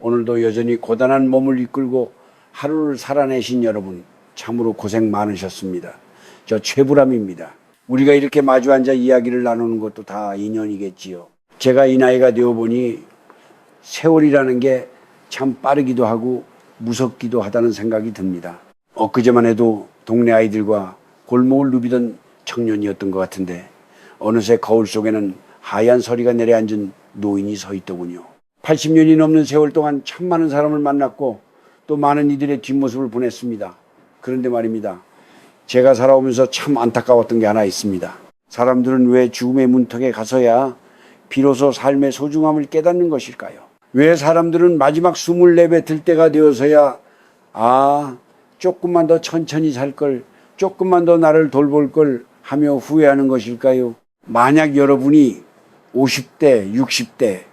오늘도 여전히 고단한 몸을 이끌고 하루를 살아내신 여러분 참으로 고생 많으셨습니다. 저 최불암입니다. 우리가 이렇게 마주 앉아 이야기를 나누는 것도 다 인연이겠지요. 제가 이 나이가 되어 보니 세월이라는 게 참 빠르기도 하고 무섭기도 하다는 생각이 듭니다. 엊그제만 해도 동네 아이들과 골목을 누비던 청년이었던 것 같은데 어느새 거울 속에는 하얀 서리가 내려앉은 노인이 서 있더군요. 80년이 넘는 세월 동안 참 많은 사람을 만났고 또 많은 이들의 뒷모습을 보냈습니다. 그런데 말입니다. 제가 살아오면서 참 안타까웠던 게 하나 있습니다. 사람들은 왜 죽음의 문턱에 가서야 비로소 삶의 소중함을 깨닫는 것일까요? 왜 사람들은 마지막 숨을 내뱉을 때가 되어서야 조금만 더 천천히 살 걸, 조금만 더 나를 돌볼 걸 하며 후회하는 것일까요? 만약 여러분이 50대, 60대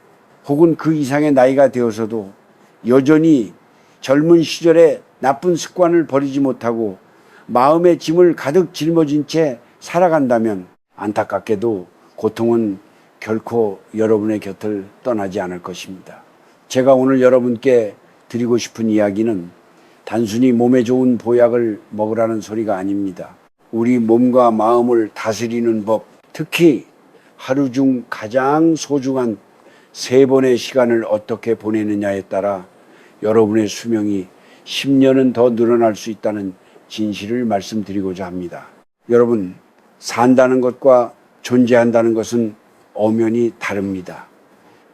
혹은 그 이상의 나이가 되어서도 여전히 젊은 시절에 나쁜 습관을 버리지 못하고 마음의 짐을 가득 짊어진 채 살아간다면 안타깝게도 고통은 결코 여러분의 곁을 떠나지 않을 것입니다. 제가 오늘 여러분께 드리고 싶은 이야기는 단순히 몸에 좋은 보약을 먹으라는 소리가 아닙니다. 우리 몸과 마음을 다스리는 법, 특히 하루 중 가장 소중한 3번의 시간을 어떻게 보내느냐에 따라 여러분의 수명이 10년은 더 늘어날 수 있다는 진실을 말씀드리고자 합니다. 여러분, 산다는 것과 존재한다는 것은 엄연히 다릅니다.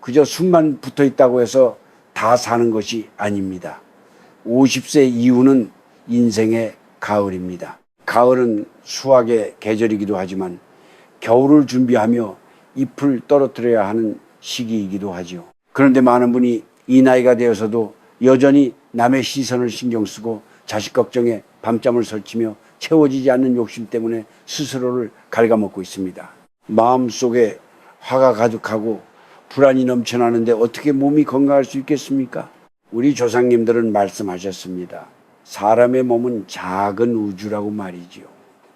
그저 숨만 붙어 있다고 해서 다 사는 것이 아닙니다. 50세 이후는 인생의 가을입니다. 가을은 수확의 계절이기도 하지만 겨울을 준비하며 잎을 떨어뜨려야 하는 시기이기도 하죠. 그런데 많은 분이 이 나이가 되어서도 여전히 남의 시선을 신경 쓰고 자식 걱정에 밤잠을 설치며 채워지지 않는 욕심 때문에 스스로를 갉아먹고 있습니다. 마음속에 화가 가득하고 불안이 넘쳐나는데 어떻게 몸이 건강할 수 있겠습니까? 우리 조상님들은 말씀하셨습니다. 사람의 몸은 작은 우주라고 말이지요.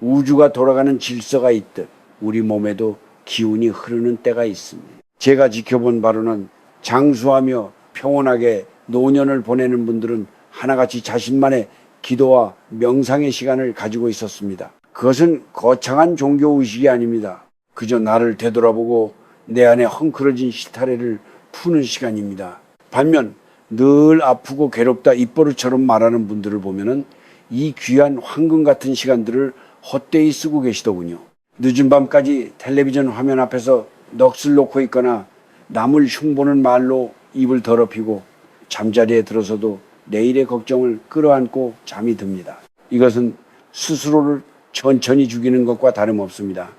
우주가 돌아가는 질서가 있듯 우리 몸에도 기운이 흐르는 때가 있습니다. 제가 지켜본 바로는 장수하며 평온하게 노년을 보내는 분들은 하나같이 자신만의 기도와 명상의 시간을 가지고 있었습니다. 그것은 거창한 종교의식이 아닙니다. 그저 나를 되돌아보고 내 안에 헝클어진 실타래를 푸는 시간입니다. 반면 늘 아프고 괴롭다 입버릇처럼 말하는 분들을 보면은 이 귀한 황금 같은 시간들을 헛되이 쓰고 계시더군요. 늦은 밤까지 텔레비전 화면 앞에서 넋을 놓고 있거나 남을 흉보는 말로 입을 더럽히고 잠자리에 들어서도 내일의 걱정을 끌어안고 잠이 듭니다. 이것은 스스로를 천천히 죽이는 것과 다름없습니다.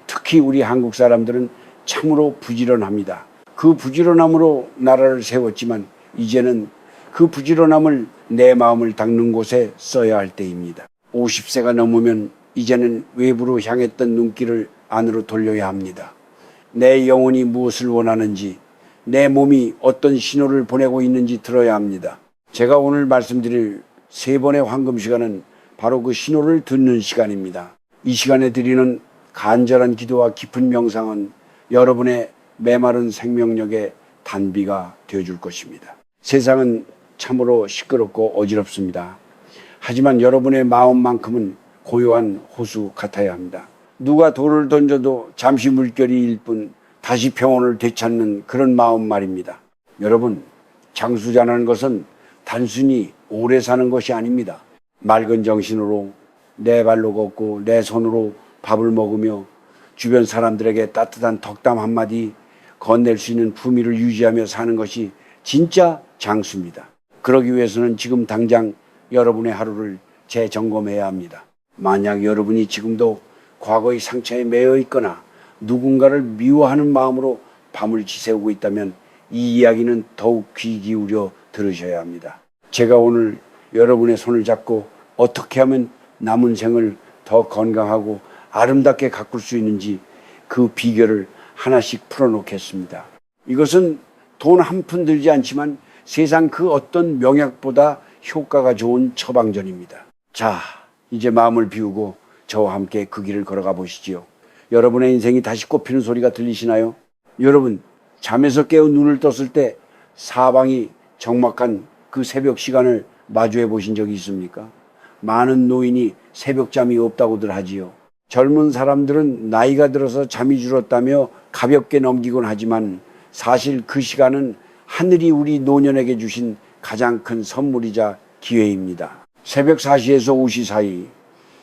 특히 우리 한국 사람들은 참으로 부지런합니다. 그 부지런함으로 나라를 세웠지만 이제는 그 부지런함을 내 마음을 닦는 곳에 써야 할 때입니다. 50세가 넘으면 이제는 외부로 향했던 눈길을 안으로 돌려야 합니다. 내 영혼이 무엇을 원하는지, 내 몸이 어떤 신호를 보내고 있는지 들어야 합니다. 제가 오늘 말씀드릴 3번의 황금 시간은 바로 그 신호를 듣는 시간입니다. 이 시간에 드리는 간절한 기도와 깊은 명상은 여러분의 메마른 생명력의 단비가 되어줄 것입니다. 세상은 참으로 시끄럽고 어지럽습니다. 하지만 여러분의 마음만큼은 고요한 호수 같아야 합니다. 누가 돌을 던져도 잠시 물결이 일 뿐 다시 평온을 되찾는 그런 마음 말입니다. 여러분, 장수자라는 것은 단순히 오래 사는 것이 아닙니다. 맑은 정신으로 내 발로 걷고 내 손으로 밥을 먹으며 주변 사람들에게 따뜻한 덕담 한마디 건넬 수 있는 품위를 유지하며 사는 것이 진짜 장수입니다. 그러기 위해서는 지금 당장 여러분의 하루를 재점검해야 합니다. 만약 여러분이 지금도 과거의 상처에 매여 있거나 누군가를 미워하는 마음으로 밤을 지새우고 있다면 이 이야기는 더욱 귀 기울여 들으셔야 합니다. 제가 오늘 여러분의 손을 잡고 어떻게 하면 남은 생을 더 건강하고 아름답게 가꿀 수 있는지 그 비결을 하나씩 풀어놓겠습니다. 이것은 돈 한 푼 들지 않지만 세상 그 어떤 명약보다 효과가 좋은 처방전입니다. 자, 이제 마음을 비우고 저와 함께 그 길을 걸어가 보시지요. 여러분의 인생이 다시 꽃피는 소리가 들리시나요? 여러분, 잠에서 깨어 눈을 떴을 때 사방이 적막한 그 새벽 시간을 마주해 보신 적이 있습니까? 많은 노인이 새벽잠이 없다고들 하지요. 젊은 사람들은 나이가 들어서 잠이 줄었다며 가볍게 넘기곤 하지만 사실 그 시간은 하늘이 우리 노년에게 주신 가장 큰 선물이자 기회입니다. 새벽 4시에서 5시 사이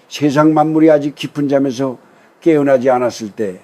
세상 만물이 아직 깊은 잠에서 깨어나지 않았을 때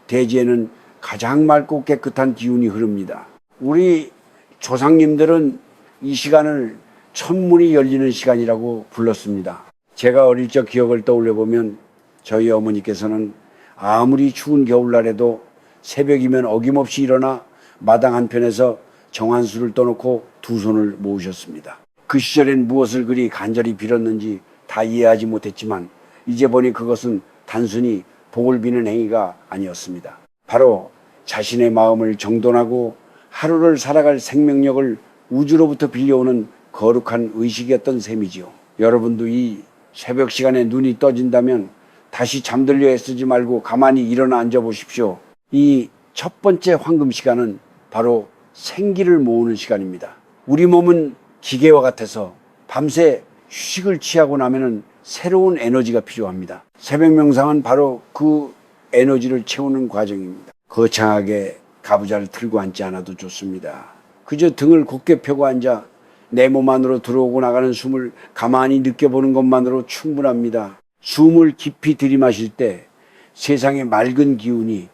대지에는 가장 맑고 깨끗한 기운이 흐릅니다. 우리 조상님들은 이 시간을 천문이 열리는 시간이라고 불렀습니다. 제가 어릴 적 기억을 떠올려 보면 저희 어머니께서는 아무리 추운 겨울날에도 새벽이면 어김없이 일어나 마당 한편에서 정한수를 떠놓고 두 손을 모으셨습니다. 그 시절엔 무엇을 그리 간절히 빌었는지 다 이해하지 못했지만 이제 보니 그것은 단순히 복을 비는 행위가 아니었습니다. 바로 자신의 마음을 정돈하고 하루를 살아갈 생명력을 우주로부터 빌려오는 거룩한 의식이었던 셈이지요. 여러분도 이 새벽 시간에 눈이 떠진다면 다시 잠들려 애쓰지 말고 가만히 일어나 앉아 보십시오. 이 첫 번째 황금 시간은 바로 생기를 모으는 시간입니다. 우리 몸은 기계와 같아서 밤새 휴식을 취하고 나면은 새로운 에너지가 필요합니다. 새벽 명상은 바로 그 에너지를 채우는 과정입니다. 거창하게 가부좌를 틀고 앉지 않아도 좋습니다. 그저 등을 곧게 펴고 앉아 내 몸 안으로 들어오고 나가는 숨을 가만히 느껴보는 것만으로 충분합니다. 숨을 깊이 들이마실 때 세상의 맑은 기운이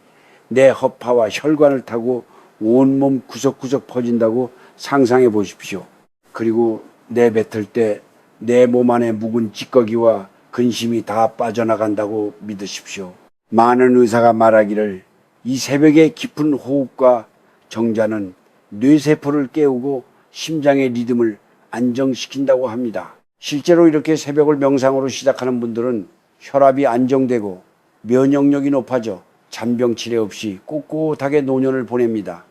내 허파와 혈관을 타고 온몸 구석구석 퍼진다고 상상해 보십시오. 그리고 내뱉을 때 내 몸 안에 묵은 찌꺼기와 근심이 다 빠져나간다고 믿으십시오. 많은 의사가 말하기를 이 새벽의 깊은 호흡과 정자는 뇌세포를 깨우고 심장의 리듬을 안정시킨다고 합니다. 실제로 이렇게 새벽을 명상으로 시작하는 분들은 혈압이 안정되고 면역력이 높아져 잔병 치레 없이 꼿꼿하게 노년을 보냅니다.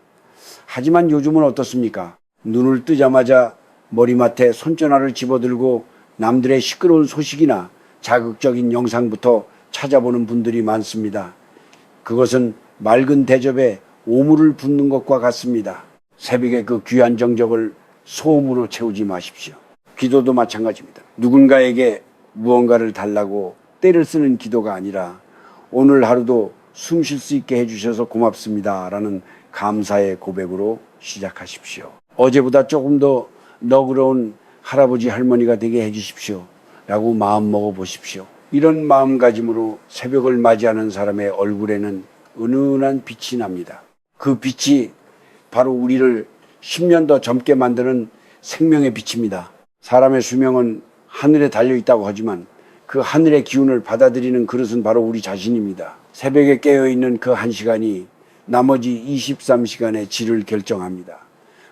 하지만 요즘은 어떻습니까? 눈을 뜨자마자 머리맡에 손전화를 집어들고 남들의 시끄러운 소식이나 자극적인 영상부터 찾아보는 분들이 많습니다. 그것은 맑은 대접에 오물을 붓는 것과 같습니다. 새벽에 그 귀한 정적을 소음으로 채우지 마십시오. 기도도 마찬가지입니다. 누군가에게 무언가를 달라고 때를 쓰는 기도가 아니라 오늘 하루도 숨 쉴 수 있게 해주셔서 고맙습니다 라는 감사의 고백으로 시작하십시오. 어제보다 조금 더 너그러운 할아버지 할머니가 되게 해주십시오 라고 마음 먹어 보십시오. 이런 마음가짐으로 새벽을 맞이하는 사람의 얼굴에는 은은한 빛이 납니다. 그 빛이 바로 우리를 10년 더 젊게 만드는 생명의 빛입니다. 사람의 수명은 하늘에 달려있다고 하지만 그 하늘의 기운을 받아들이는 그릇은 바로 우리 자신입니다. 새벽에 깨어있는 그 1시간이 나머지 23시간의 질을 결정합니다.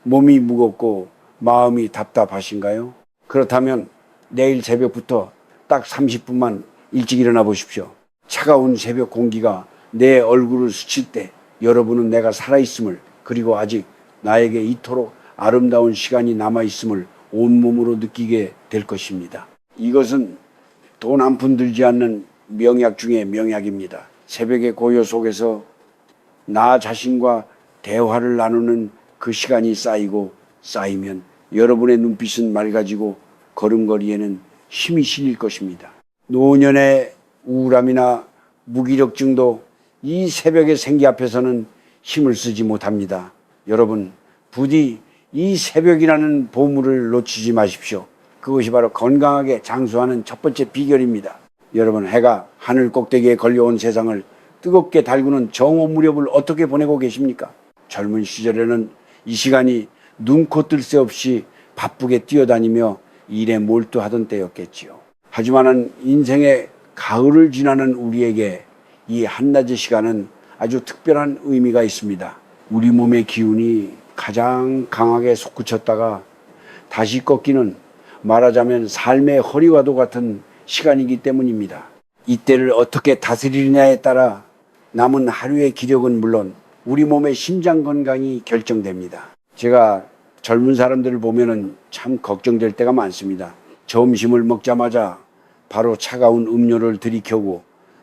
몸이 무겁고 마음이 답답하신가요? 그렇다면 내일 새벽부터 딱 30분만 일찍 일어나 보십시오. 차가운 새벽 공기가 내 얼굴을 스칠 때 여러분은 내가 살아있음을, 그리고 아직 나에게 이토록 아름다운 시간이 남아있음을 온몸으로 느끼게 될 것입니다. 이것은 돈 한 푼 들지 않는 명약 중에 명약입니다. 새벽의 고요 속에서 나 자신과 대화를 나누는 그 시간이 쌓이고 쌓이면 여러분의 눈빛은 맑아지고 걸음걸이에는 힘이 실릴 것입니다. 노년의 우울함이나 무기력증도 이 새벽의 생기 앞에서는 힘을 쓰지 못합니다. 여러분, 부디 이 새벽이라는 보물을 놓치지 마십시오. 그것이 바로 건강하게 장수하는 첫 번째 비결입니다. 여러분, 해가 하늘 꼭대기에 걸려온 세상을 뜨겁게 달구는 정오 무렵을 어떻게 보내고 계십니까? 젊은 시절에는 이 시간이 눈코 뜰 새 없이 바쁘게 뛰어다니며 일에 몰두하던 때였겠지요. 하지만은 인생의 가을을 지나는 우리에게 이 한낮의 시간은 아주 특별한 의미가 있습니다. 우리 몸의 기운이 가장 강하게 솟구쳤다가 다시 꺾이는, 말하자면 삶의 허리와도 같은 시간이기 때문입니다. 이때를 어떻게 다스리느냐에 따라 남은 하루의 기력은 물론 우리 몸의 심장 건강이 결정됩니다. 제가 젊은 사람들을 보면은 참 걱정될 때가 많습니다. 점심을 먹자마자 바로 차가운 음료를 들이켜고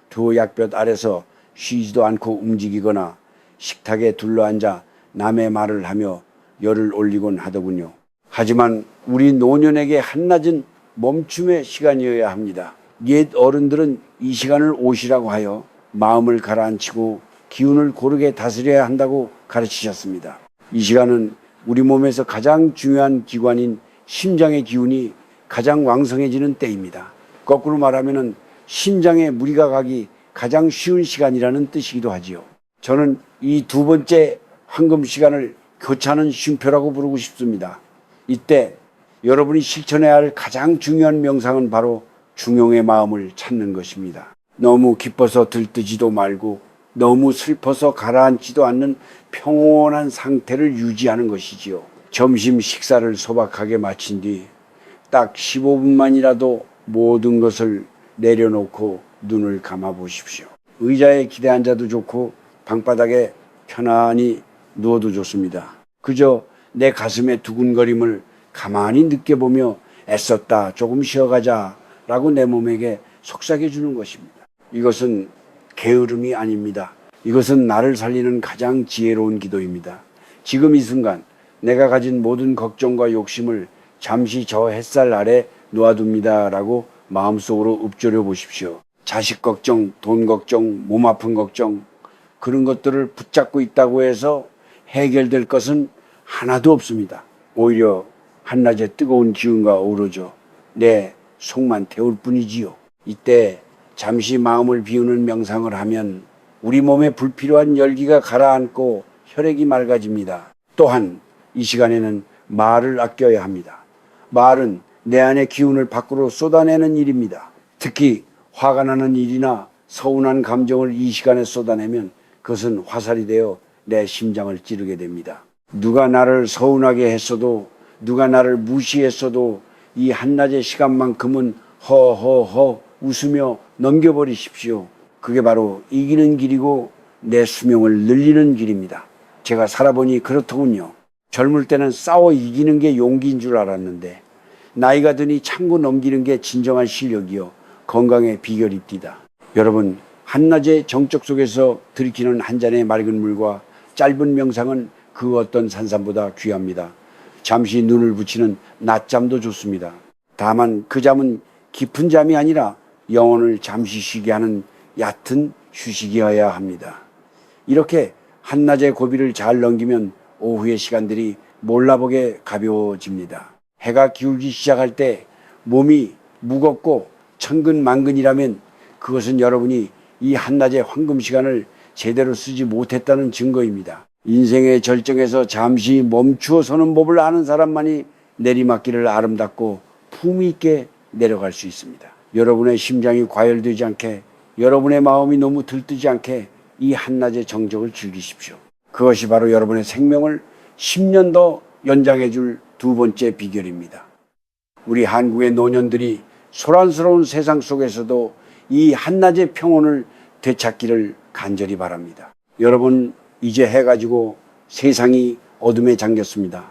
두 약볕 아래서 쉬지도 않고 움직이거나 식탁에 둘러앉아 남의 말을 하며 열을 올리곤 하더군요. 하지만 우리 노년에게 한낮은 멈춤의 시간이어야 합니다. 옛 어른들은 이 시간을 오시라고 하여 마음을 가라앉히고 기운을 고르게 다스려야 한다고 가르치셨습니다. 이 시간은 우리 몸에서 가장 중요한 기관인 심장의 기운이 가장 왕성해지는 때입니다. 거꾸로 말하면 심장에 무리가 가기 가장 쉬운 시간이라는 뜻이기도 하지요. 저는 이 두 번째 황금 시간을 교차하는 쉼표라고 부르고 싶습니다. 이때 여러분이 실천해야 할 가장 중요한 명상은 바로 중용의 마음을 찾는 것입니다. 너무 기뻐서 들뜨지도 말고 너무 슬퍼서 가라앉지도 않는 평온한 상태를 유지하는 것이지요. 점심 식사를 소박하게 마친 뒤 딱 15분만이라도 모든 것을 내려놓고 눈을 감아 보십시오. 의자에 기대 앉아도 좋고 방바닥에 편안히 누워도 좋습니다. 그저 내 가슴의 두근거림을 가만히 느껴보며 애썼다, 조금 쉬어가자 라고 내 몸에게 속삭여 주는 것입니다. 이것은 게으름이 아닙니다. 이것은 나를 살리는 가장 지혜로운 기도입니다. 지금 이 순간 내가 가진 모든 걱정과 욕심을 잠시 저 햇살 아래 놓아둡니다 라고 마음속으로 읊조려 보십시오. 자식 걱정, 돈 걱정, 몸 아픈 걱정, 그런 것들을 붙잡고 있다고 해서 해결될 것은 하나도 없습니다. 오히려 한낮의 뜨거운 기운과 어우러져 내 속만 태울 뿐이지요. 이때 잠시 마음을 비우는 명상을 하면 우리 몸에 불필요한 열기가 가라앉고 혈액이 맑아집니다. 또한 이 시간에는 말을 아껴야 합니다. 말은 내 안의 기운을 밖으로 쏟아내는 일입니다. 특히 화가 나는 일이나 서운한 감정을 이 시간에 쏟아내면 그것은 화살이 되어 내 심장을 찌르게 됩니다. 누가 나를 서운하게 했어도, 누가 나를 무시했어도 이 한낮의 시간만큼은 허허허 웃으며 넘겨버리십시오. 그게 바로 이기는 길이고 내 수명을 늘리는 길입니다. 제가 살아보니 그렇더군요. 젊을 때는 싸워 이기는 게 용기인 줄 알았는데 나이가 드니 참고 넘기는 게 진정한 실력이요 건강의 비결입니다. 여러분, 한낮의 정적 속에서 들이키는 한 잔의 맑은 물과 짧은 명상은 그 어떤 산삼보다 귀합니다. 잠시 눈을 붙이는 낮잠도 좋습니다. 다만 그 잠은 깊은 잠이 아니라 영혼을 잠시 쉬게 하는 얕은 휴식이어야 합니다. 이렇게 한낮의 고비를 잘 넘기면 오후의 시간들이 몰라보게 가벼워집니다. 해가 기울기 시작할 때 몸이 무겁고 천근만근이라면 그것은 여러분이 이 한낮의 황금 시간을 제대로 쓰지 못했다는 증거입니다. 인생의 절정에서 잠시 멈추어 서는 법을 아는 사람만이 내리막길을 아름답고 품위 있게 내려갈 수 있습니다. 여러분의 심장이 과열되지 않게, 여러분의 마음이 너무 들뜨지 않게 이 한낮의 정적을 즐기십시오. 그것이 바로 여러분의 생명을 10년 더 연장해 줄 두 번째 비결입니다. 우리 한국의 노년들이 소란스러운 세상 속에서도 이 한낮의 평온을 되찾기를 간절히 바랍니다. 여러분, 이제 해가 지고 세상이 어둠에 잠겼습니다.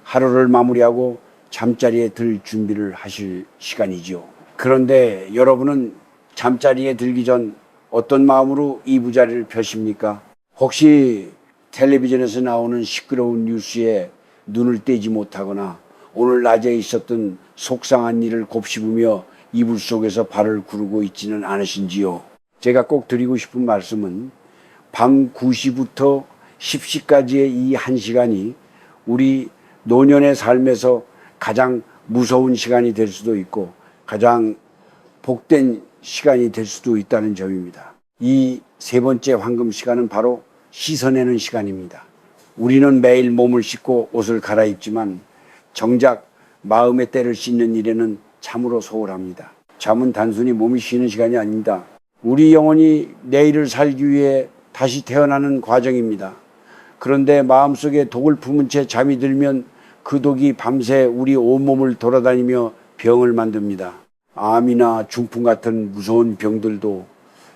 하루를 마무리하고 잠자리에 들 준비를 하실 시간이지요. 그런데 여러분은 잠자리에 들기 전 어떤 마음으로 이부자리를 펴십니까? 혹시 텔레비전에서 나오는 시끄러운 뉴스에 눈을 떼지 못하거나 오늘 낮에 있었던 속상한 일을 곱씹으며 이불 속에서 발을 구르고 있지는 않으신지요? 제가 꼭 드리고 싶은 말씀은 밤 9시부터 10시까지의 이 1시간이 우리 노년의 삶에서 가장 무서운 시간이 될 수도 있고 가장 복된 시간이 될 수도 있다는 점입니다. 이 세 번째 황금 시간은 바로 씻어내는 시간입니다. 우리는 매일 몸을 씻고 옷을 갈아입지만 정작 마음의 때를 씻는 일에는 참으로 소홀합니다. 잠은 단순히 몸이 쉬는 시간이 아닙니다. 우리 영혼이 내일을 살기 위해 다시 태어나는 과정입니다. 그런데 마음속에 독을 품은 채 잠이 들면 그 독이 밤새 우리 온몸을 돌아다니며 병을 만듭니다. 암이나 중풍 같은 무서운 병들도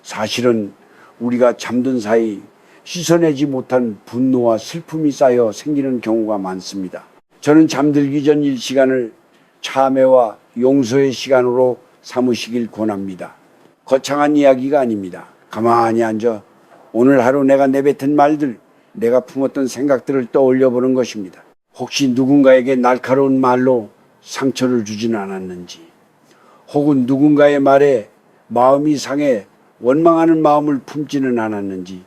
사실은 우리가 잠든 사이 씻어내지 못한 분노와 슬픔이 쌓여 생기는 경우가 많습니다. 저는 잠들기 전 1시간을 참회와 용서의 시간으로 삼으시길 권합니다. 거창한 이야기가 아닙니다. 가만히 앉아 오늘 하루 내가 내뱉은 말들, 내가 품었던 생각들을 떠올려 보는 것입니다. 혹시 누군가에게 날카로운 말로 상처를 주지는 않았는지, 혹은 누군가의 말에 마음이 상해 원망하는 마음을 품지는 않았는지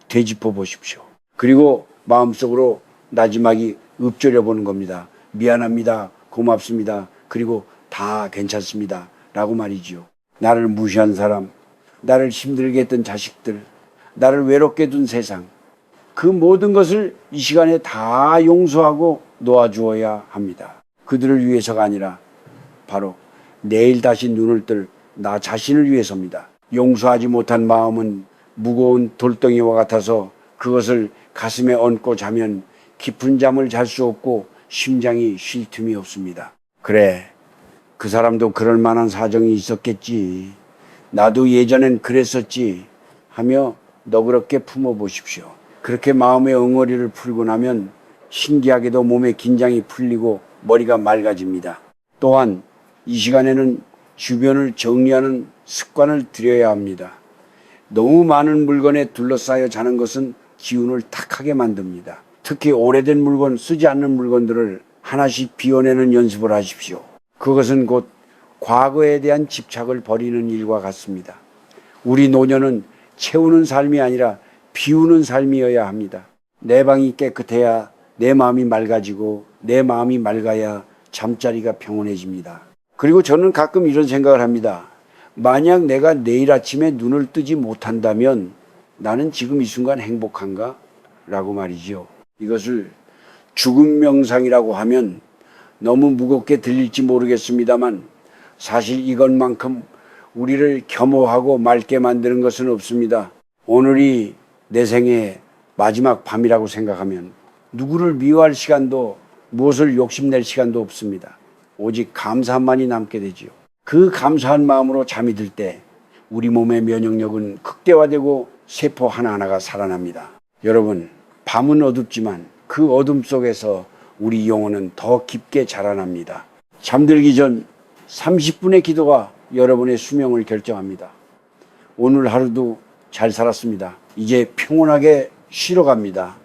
되짚어 보십시오. 그리고 마음속으로 나지막이 읊조려 보는 겁니다. 미안합니다. 고맙습니다. 그리고 다 괜찮습니다. 라고 말이지요. 나를 무시한 사람, 나를 힘들게 했던 자식들, 나를 외롭게 둔 세상, 그 모든 것을 이 시간에 다 용서하고 놓아주어야 합니다. 그들을 위해서가 아니라 바로 내일 다시 눈을 뜰 나 자신을 위해서입니다. 용서하지 못한 마음은 무거운 돌덩이와 같아서 그것을 가슴에 얹고 자면 깊은 잠을 잘 수 없고 심장이 쉴 틈이 없습니다. 그래, 그 사람도 그럴 만한 사정이 있었겠지. 나도 예전엔 그랬었지 하며 너그럽게 품어보십시오. 그렇게 마음의 엉어리를 풀고 나면 신기하게도 몸의 긴장이 풀리고 머리가 맑아집니다. 또한 이 시간에는 주변을 정리하는 습관을 들여야 합니다. 너무 많은 물건에 둘러싸여 자는 것은 기운을 탁하게 만듭니다. 특히 오래된 물건, 쓰지 않는 물건들을 하나씩 비워내는 연습을 하십시오. 그것은 곧 과거에 대한 집착을 버리는 일과 같습니다. 우리 노년은 채우는 삶이 아니라 비우는 삶이어야 합니다. 내 방이 깨끗해야 내 마음이 맑아지고 내 마음이 맑아야 잠자리가 평온해집니다. 그리고 저는 가끔 이런 생각을 합니다. 만약 내가 내일 아침에 눈을 뜨지 못한다면 나는 지금 이 순간 행복한가? 라고 말이죠. 이것을 죽음 명상이라고 하면 너무 무겁게 들릴지 모르겠습니다만 사실 이것만큼 우리를 겸허하고 맑게 만드는 것은 없습니다. 오늘이 내 생의 마지막 밤이라고 생각하면 누구를 미워할 시간도 무엇을 욕심낼 시간도 없습니다. 오직 감사만이 남게 되지요. 그 감사한 마음으로 잠이 들 때 우리 몸의 면역력은 극대화되고 세포 하나하나가 살아납니다. 여러분, 밤은 어둡지만 그 어둠 속에서 우리 영혼은 더 깊게 자라납니다. 잠들기 전 30분의 기도가 여러분의 수명을 결정합니다. 오늘 하루도 잘 살았습니다. 이제 평온하게 쉬러 갑니다.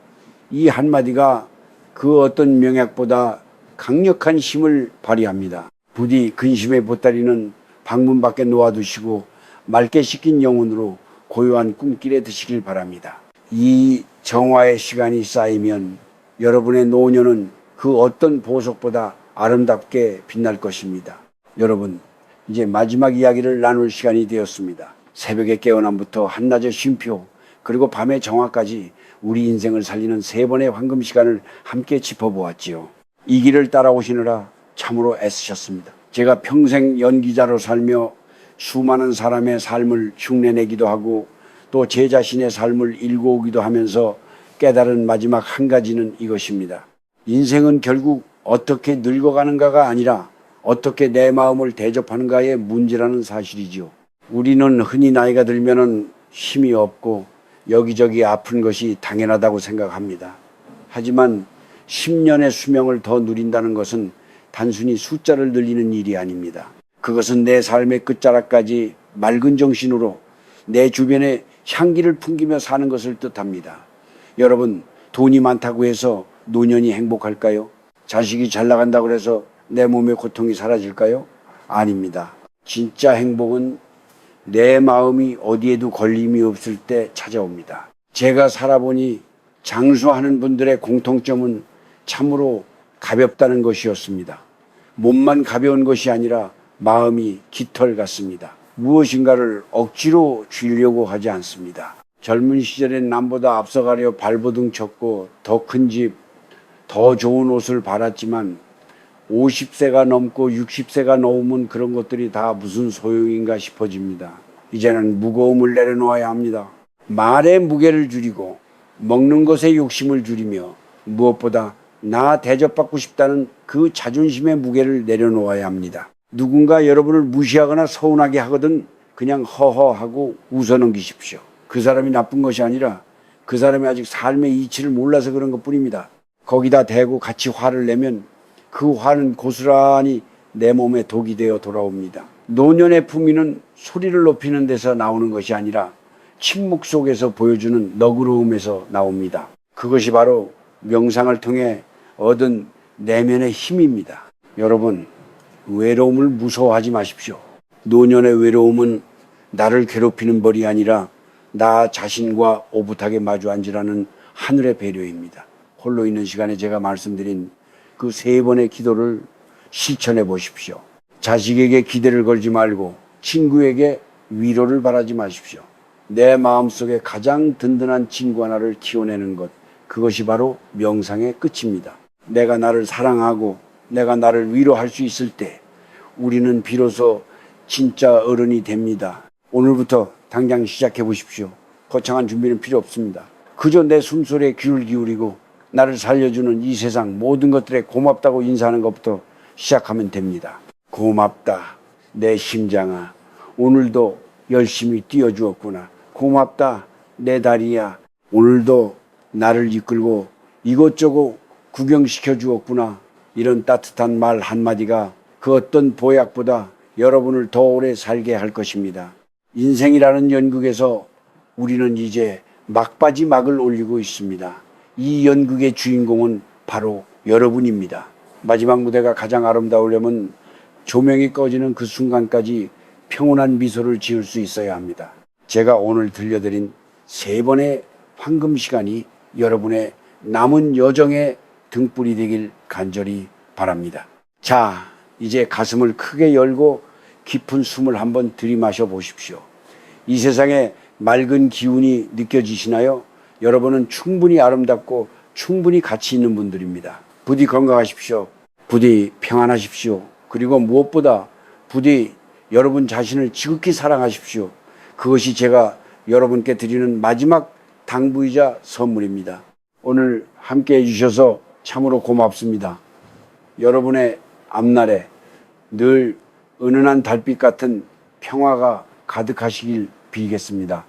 이 한마디가 그 어떤 명약보다 강력한 힘을 발휘합니다. 부디 근심의 보따리는 방문 밖에 놓아두시고 맑게 씻긴 영혼으로 고요한 꿈길에 드시길 바랍니다. 이 정화의 시간이 쌓이면 여러분의 노년은 그 어떤 보석보다 아름답게 빛날 것입니다. 여러분, 이제 마지막 이야기를 나눌 시간이 되었습니다. 새벽의 깨어남부터 한낮의 쉼표, 그리고 밤의 정화까지 우리 인생을 살리는 3번의 황금 시간을 함께 짚어보았지요. 이 길을 따라오시느라 참으로 애쓰셨습니다. 제가 평생 연기자로 살며 수많은 사람의 삶을 흉내내기도 하고 또 제 자신의 삶을 일궈오기도 하면서 깨달은 마지막 한 가지는 이것입니다. 인생은 결국 어떻게 늙어가는가가 아니라 어떻게 내 마음을 대접하는가의 문제라는 사실이지요. 우리는 흔히 나이가 들면은 힘이 없고 여기저기 아픈 것이 당연하다고 생각합니다. 하지만 10년의 수명을 더 누린다는 것은 단순히 숫자를 늘리는 일이 아닙니다. 그것은 내 삶의 끝자락까지 맑은 정신으로 내 주변에 향기를 풍기며 사는 것을 뜻합니다. 여러분, 돈이 많다고 해서 노년이 행복할까요? 자식이 잘 나간다고 해서 내 몸의 고통이 사라질까요? 아닙니다. 진짜 행복은 내 마음이 어디에도 걸림이 없을 때 찾아옵니다. 제가 살아보니 장수하는 분들의 공통점은 참으로 가볍다는 것이었습니다. 몸만 가벼운 것이 아니라 마음이 깃털 같습니다. 무엇인가를 억지로 쥐려고 하지 않습니다. 젊은 시절엔 남보다 앞서가려 발버둥 쳤고 더 큰 집, 더 좋은 옷을 바랐지만 50세가 넘고 60세가 넘으면 그런 것들이 다 무슨 소용인가 싶어집니다. 이제는 무거움을 내려놓아야 합니다. 말의 무게를 줄이고 먹는 것에 욕심을 줄이며 무엇보다 나 대접받고 싶다는 그 자존심의 무게를 내려놓아야 합니다. 누군가 여러분을 무시하거나 서운하게 하거든 그냥 허허하고 웃어넘기십시오. 그 사람이 나쁜 것이 아니라 그 사람이 아직 삶의 이치를 몰라서 그런 것뿐입니다. 거기다 대고 같이 화를 내면 그 화는 고스란히 내 몸에 독이 되어 돌아옵니다. 노년의 품위는 소리를 높이는 데서 나오는 것이 아니라 침묵 속에서 보여주는 너그러움에서 나옵니다. 그것이 바로 명상을 통해 얻은 내면의 힘입니다. 여러분, 외로움을 무서워하지 마십시오. 노년의 외로움은 나를 괴롭히는 벌이 아니라 나 자신과 오붓하게 마주 앉으라는 하늘의 배려입니다. 홀로 있는 시간에 제가 말씀드린 그 3번의 기도를 실천해 보십시오. 자식에게 기대를 걸지 말고 친구에게 위로를 바라지 마십시오. 내 마음속에 가장 든든한 친구 하나를 키워내는 것, 그것이 바로 명상의 끝입니다. 내가 나를 사랑하고 내가 나를 위로할 수 있을 때 우리는 비로소 진짜 어른이 됩니다. 오늘부터 당장 시작해 보십시오. 거창한 준비는 필요 없습니다. 그저 내 숨소리에 귀를 기울이고 나를 살려주는 이 세상 모든 것들에 고맙다고 인사하는 것부터 시작하면 됩니다. 고맙다, 내 심장아. 오늘도 열심히 뛰어주었구나. 고맙다, 내 다리야. 오늘도 나를 이끌고 이것저것 구경시켜 주었구나. 이런 따뜻한 말 한마디가 그 어떤 보약보다 여러분을 더 오래 살게 할 것입니다. 인생이라는 연극에서 우리는 이제 막바지 막을 올리고 있습니다. 이 연극의 주인공은 바로 여러분입니다. 마지막 무대가 가장 아름다우려면 조명이 꺼지는 그 순간까지 평온한 미소를 지을 수 있어야 합니다. 제가 오늘 들려드린 3번의 황금 시간이 여러분의 남은 여정의 등불이 되길 간절히 바랍니다. 자, 이제 가슴을 크게 열고 깊은 숨을 한번 들이마셔 보십시오. 이 세상에 맑은 기운이 느껴지시나요? 여러분은 충분히 아름답고 충분히 가치 있는 분들입니다. 부디 건강하십시오. 부디 평안하십시오. 그리고 무엇보다 부디 여러분 자신을 지극히 사랑하십시오. 그것이 제가 여러분께 드리는 마지막 당부이자 선물입니다. 오늘 함께 해주셔서 참으로 고맙습니다. 여러분의 앞날에 늘 은은한 달빛 같은 평화가 가득하시길 빌겠습니다.